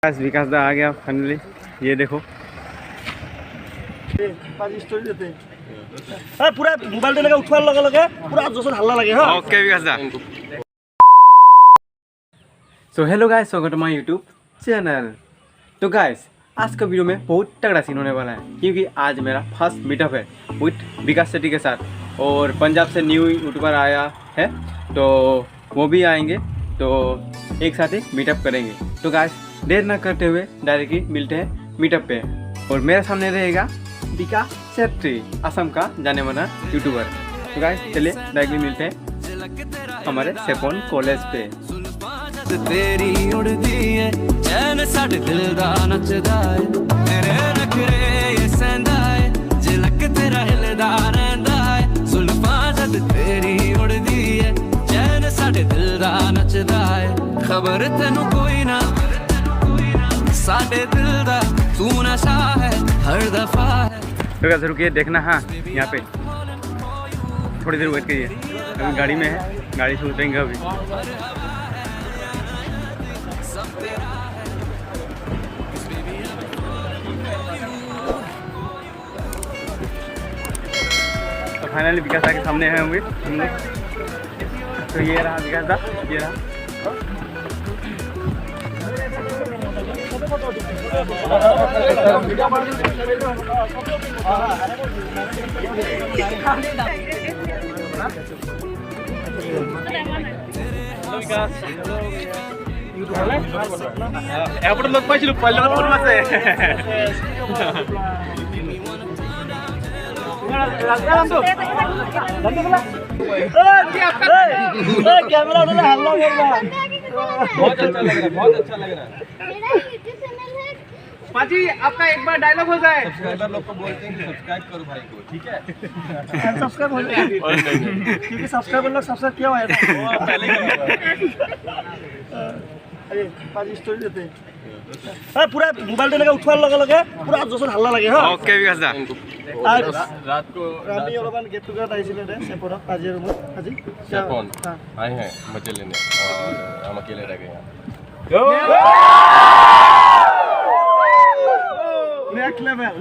विकास दा आ गया फाइनली। ये देखो पूरा मोबाइल लगे उठवार लगे लगे पूरा जोशत हल्ला लगे। हाँ ओके विकास दा। सो हेलो गाइस, स्वागत है माय यूट्यूब चैनल। तो गाइस आज का वीडियो में बहुत तगड़ा सीन होने वाला है क्योंकि आज मेरा फर्स्ट मीटअप है विथ विकास शेट्टी के साथ और पंजाब से न्यू यूट्यूबर आया है तो वो भी आएंगे, तो एक साथ ही मीटअप करेंगे। तो गाइस देर ना करते हुए डायरेक्टली मिलते हैं मीटअप पे और मेरे सामने रहेगा विकास शेट्टी, असम का जाने माना यूट्यूबर। तो गाइस चलिए डायरेक्टली मिलते हैं हमारे सेपोन कॉलेज पे। तेरी उड़दी है चैन साडे दिल दा नचदा है, तेरे नखरे ये सहंदा है, झलक तेरा हिलदा रहंदा है, जुल्फां जद तेरी उड़दी है चैन साडे दिल दा नचदा है, खबर तेनू कोई ना साडे दिल दा तू नशा है हर दफा है। तो गाइस रुकिए देखना, हाँ यहाँ पे थोड़ी देर वेट करिए, अभी गाड़ी में है, गाड़ी से उतरेंगे अभी। तो फाइनली विकास दा के सामने है होंगे हम लोग। तो ये रहा विकास दा, ये रहा। एयरपोर्ट लोग पाइছিলো पहिले फोन আছে कैमरा उधर हल्ला कर रहा है। बहुत अच्छा लग रहा है, बहुत अच्छा लग रहा है। पाजी आपका एक बार डायलॉग हो जाए। सब्सक्राइबर लोग को बोलते हैं कि सब्सक्राइब करो भाई को, ठीक है? सब्सक्राइब हो जाए क्योंकि सब्सक्राइबर लोग सब्सक्राइब किया हुआ है पहले क्या अरे पाजी स्टोरी देते हैं पूरा मोबाइल लगे उठवार लगे लगे पूरा जोशत हल्ला लगे। हाँ ओके विकास दा। रात को रामी অলপমান गेट टुगेदर आइছিলে रे सेपोरत আজি रूमत আজি सेपोन आए हैं मजे लेने और हम अकेले रह गए यहाँ। Next level.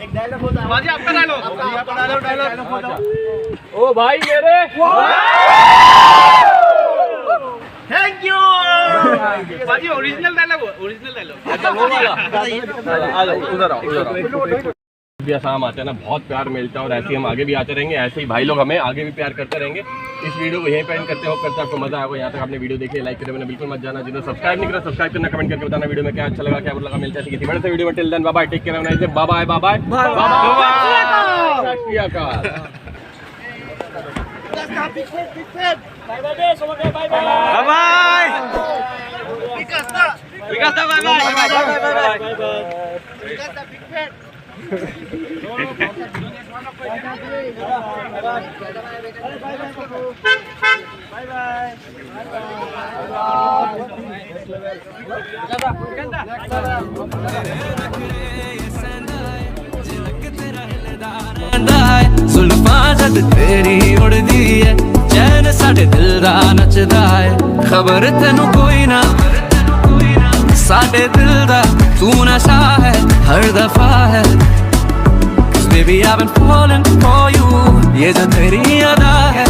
एक डायलॉग हो जाए पाजी आपका डायलॉग हो जाओ। ओ भाई मेरे थैंक यू पाजी ओरिजिनल डायलॉग आ जाओ उधर आओ। भी आसाम आते हैं ना, बहुत प्यार मिलता है और ऐसे ही हम आगे भी आते रहेंगे, ऐसे ही भाई लोग हमें आगे भी प्यार करते रहेंगे। इस वीडियो को यहीं पे एंड करते हो, करते आपको मजा आएगा। यहाँ तक आपने वीडियो देखी, लाइक करे मैंने बिल्कुल मत जाना। जिन्होंने सब्सक्राइब नहीं करा सब्सक्राइब करना, कमेंट करके बताना वीडियो में क्या अच्छा लगा क्या बुरा लगा। मिलते हैं किसी बड़े से वीडियो में। Till then bye bye, take care, bye bye bye bye जुल्फां जद तेरी उड़दी है चैन साडे दिल दा नचदा है, खबर तेनू कोई ना साडे दिल दा तू नशा है हर दफा है। Baby I've been falling for you, ये जो तेरी अदा है